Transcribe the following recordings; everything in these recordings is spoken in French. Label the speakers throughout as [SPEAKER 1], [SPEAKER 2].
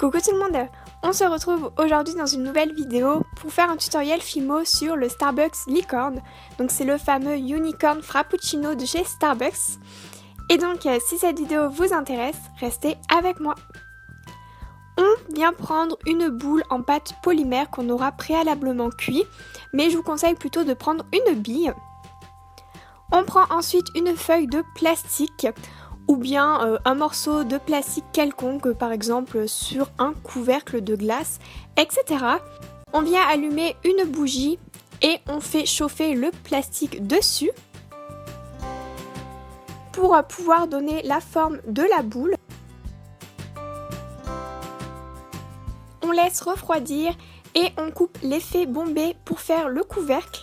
[SPEAKER 1] Coucou tout le monde, on se retrouve aujourd'hui dans une nouvelle vidéo pour faire un tutoriel Fimo sur le Starbucks Licorne. Donc c'est le fameux Unicorn Frappuccino de chez Starbucks. Et donc si cette vidéo vous intéresse, restez avec moi. On vient prendre une boule en pâte polymère qu'on aura préalablement cuit, mais je vous conseille plutôt de prendre une bille. On prend ensuite une feuille de plastique ou bien un morceau de plastique quelconque, par exemple sur un couvercle de glace, etc. On vient allumer une bougie et on fait chauffer le plastique dessus pour pouvoir donner la forme de la boule. On laisse refroidir et on coupe l'effet bombé pour faire le couvercle.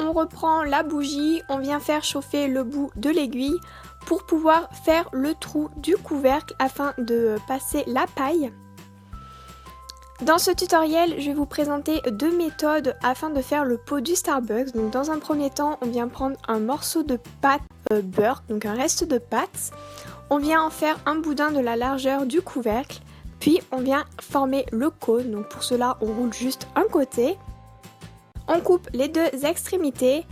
[SPEAKER 1] On reprend la bougie, on vient faire chauffer le bout de l'aiguille pour pouvoir faire le trou du couvercle afin de passer la paille. Dans ce tutoriel, je vais vous présenter deux méthodes afin de faire le pot du Starbucks. Donc dans un premier temps, on vient prendre un morceau de pâte beurre, donc un reste de pâte. On vient en faire un boudin de la largeur du couvercle, puis on vient former le cône. Donc pour cela, on roule juste un côté. On coupe les deux extrémités.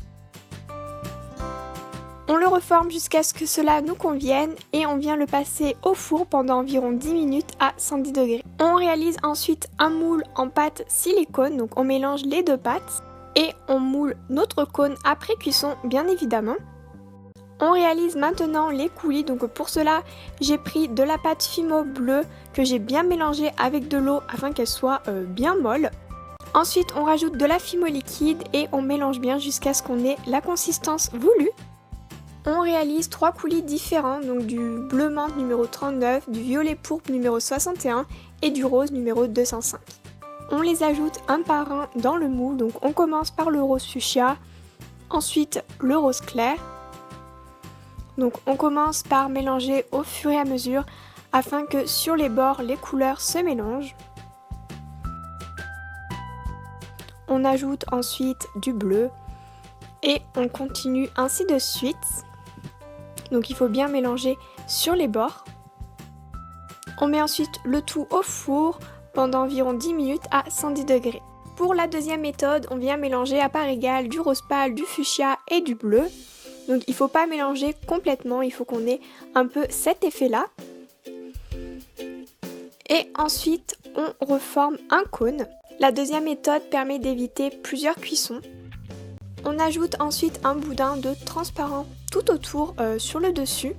[SPEAKER 1] On le reforme jusqu'à ce que cela nous convienne et on vient le passer au four pendant environ 10 minutes à 110 degrés. On réalise ensuite un moule en pâte silicone, donc on mélange les deux pâtes et on moule notre cône après cuisson bien évidemment. On réalise maintenant les coulis, donc pour cela j'ai pris de la pâte Fimo bleue que j'ai bien mélangée avec de l'eau afin qu'elle soit bien molle. Ensuite on rajoute de la Fimo liquide et on mélange bien jusqu'à ce qu'on ait la consistance voulue. On réalise trois coulis différents, donc du bleu menthe numéro 39, du violet pourpre numéro 61 et du rose numéro 205. On les ajoute un par un dans le moule, donc on commence par le rose fuchsia, ensuite le rose clair. Donc on commence par mélanger au fur et à mesure afin que sur les bords les couleurs se mélangent. On ajoute ensuite du bleu et on continue ainsi de suite. Donc il faut bien mélanger sur les bords. On met ensuite le tout au four pendant environ 10 minutes à 110 degrés. Pour la deuxième méthode, on vient mélanger à part égale du rose pâle, du fuchsia et du bleu. Donc il ne faut pas mélanger complètement, il faut qu'on ait un peu cet effet-là. Et ensuite, on reforme un cône. La deuxième méthode permet d'éviter plusieurs cuissons. On ajoute ensuite un boudin de transparent tout autour sur le dessus.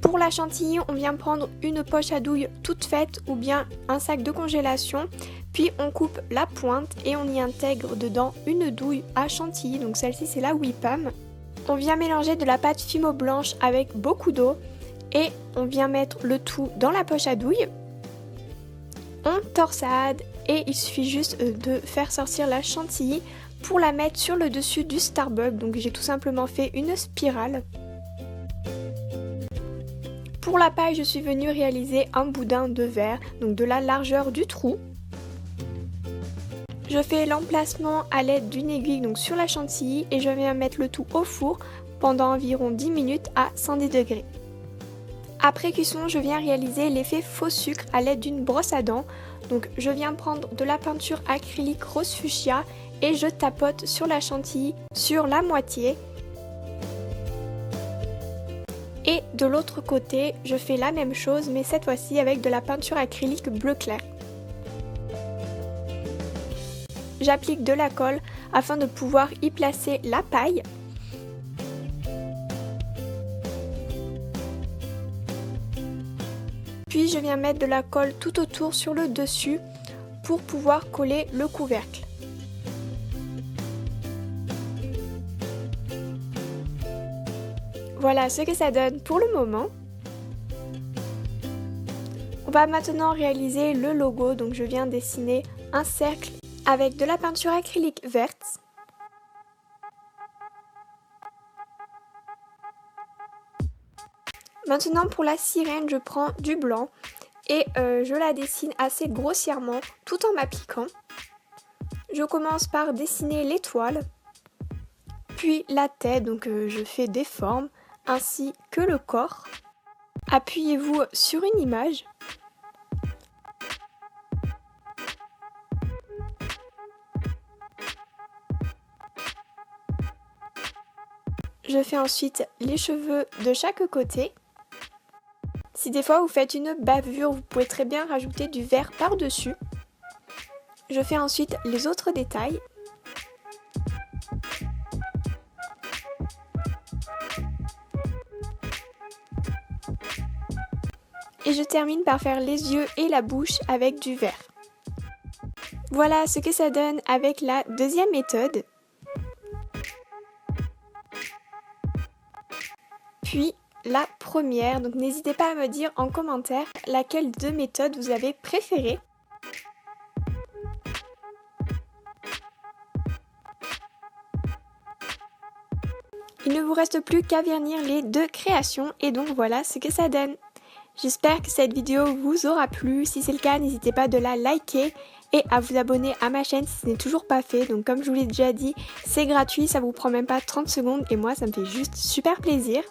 [SPEAKER 1] Pour la chantilly, on vient prendre une poche à douille toute faite ou bien un sac de congélation. Puis on coupe la pointe et on y intègre dedans une douille à chantilly, donc celle-ci c'est la Whippam. On vient mélanger de la pâte Fimo blanche avec beaucoup d'eau et on vient mettre le tout dans la poche à douille. On torsade et il suffit juste de faire sortir la chantilly pour la mettre sur le dessus du Starbucks. Donc j'ai tout simplement fait une spirale. Pour la paille, je suis venue réaliser un boudin de verre, donc de la largeur du trou. Je fais l'emplacement à l'aide d'une aiguille donc sur la chantilly et je viens mettre le tout au four pendant environ 10 minutes à 110 degrés. Après cuisson, je viens réaliser l'effet faux sucre à l'aide d'une brosse à dents. Donc je viens prendre de la peinture acrylique rose fuchsia et je tapote sur la chantilly sur la moitié. Et de l'autre côté, je fais la même chose mais cette fois-ci avec de la peinture acrylique bleu clair. J'applique de la colle afin de pouvoir y placer la paille. Puis je viens mettre de la colle tout autour sur le dessus pour pouvoir coller le couvercle. Voilà ce que ça donne pour le moment. On va maintenant réaliser le logo, donc je viens dessiner un cercle avec de la peinture acrylique verte. Maintenant pour la sirène, je prends du blanc et je la dessine assez grossièrement tout en m'appliquant. Je commence par dessiner l'étoile, puis la tête, donc je fais des formes ainsi que le corps. Appuyez-vous sur une image. Je fais ensuite les cheveux de chaque côté. Si des fois vous faites une bavure, vous pouvez très bien rajouter du vert par-dessus. Je fais ensuite les autres détails. Et je termine par faire les yeux et la bouche avec du vert. Voilà ce que ça donne avec la deuxième méthode. Puis la première, donc n'hésitez pas à me dire en commentaire laquelle de méthodes vous avez préférée. Il ne vous reste plus qu'à vernir les deux créations et donc voilà ce que ça donne. J'espère que cette vidéo vous aura plu. Si c'est le cas, n'hésitez pas de la liker et à vous abonner à ma chaîne si ce n'est toujours pas fait. Donc comme je vous l'ai déjà dit, c'est gratuit, ça vous prend même pas 30 secondes et moi ça me fait juste super plaisir.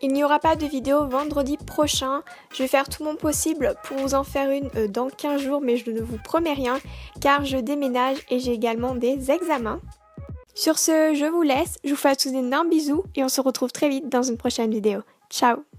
[SPEAKER 1] Il n'y aura pas de vidéo vendredi prochain. Je vais faire tout mon possible pour vous en faire une dans 15 jours, mais je ne vous promets rien car je déménage et j'ai également des examens. Sur ce, je vous laisse, je vous fais tous d'énormes bisous et on se retrouve très vite dans une prochaine vidéo. Ciao!